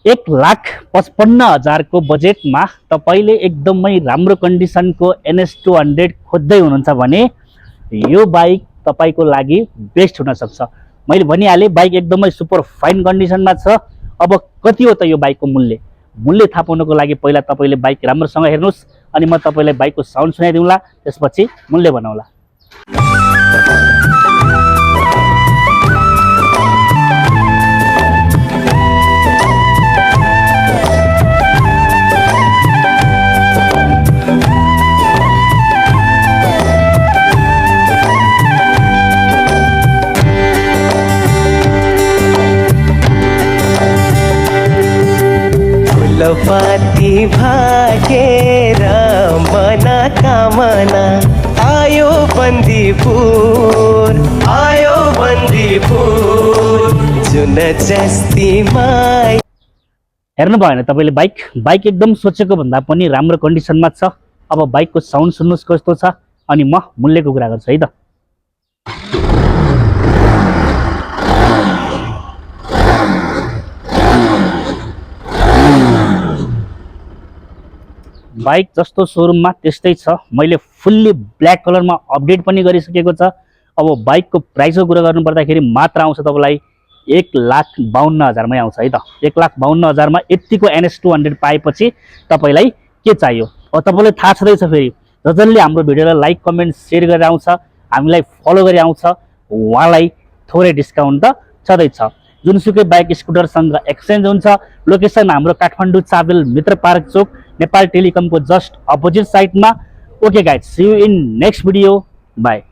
1,55,000 को बजेटमा तपाईले एकदमै राम्रो कन्डिसनको NS200 खोज्दै हुनुहुन्छ भने यो बाइक तपाईको लागि बेस्ट हुन सक्छ। मैले भनिहाले बाइक एकदमै सुपर फाइन कन्डिसनमा छ। अब कति हो त यो बाइकको मूल्य? मूल्य थाहा पाउनको लागि पहिला तपाईले बाइक राम्रोसँग हेर्नुस् अनि म तपाईलाई बाइकको साउन्ड सुनाइदिउँला, त्यसपछि मूल्य भनौँला। फुलपाती भागेर मना कामना आयो बन्दीपुर जुन जस्ती माया। हेर्नु भएन तपाईले बाइक एकदम सोचेको भन्दा पनि राम्रो कन्डिसनमा छ। अब बाइकको साउन्ड सुन्नुस् कस्तो छ अनि म मूल्यको कुरा गर्छु है त। बाइक जस्तो शोरूममा त्यस्तै छ। मैले फुल्ली ब्ल्याक कलरमा अपडेट पनि गरिसकेको छ। अब बाइकको प्राइसको कुरा गर्नु पर्दाखेरि मात्र आउँछ तपाईलाई 1,52,000 मै आउँछ है त। 1,52,000 मा यतिको NS200 पाएपछि तपाईलाई के चाहियो? अब तपाईलाई थाहा छँदैछ फेरि जसले हाम्रो भिडियोलाई लाइक कमेन्ट शेयर गरेर आउँछ, हामीलाई फलो गरी आउँछ, उहाँलाई थोरै डिस्काउन्ट त छँदैछ। जुनसुकै बाइक स्कुटरसँग एक्सचेन्ज हुन्छ। लोकेसन हाम्रो काठमाडौँ चाबेल मित्र पार्क चोक, नेपाल टेलिकमको जस्ट अपोजिट साइडमा। Okay guys, see you in next video, bye.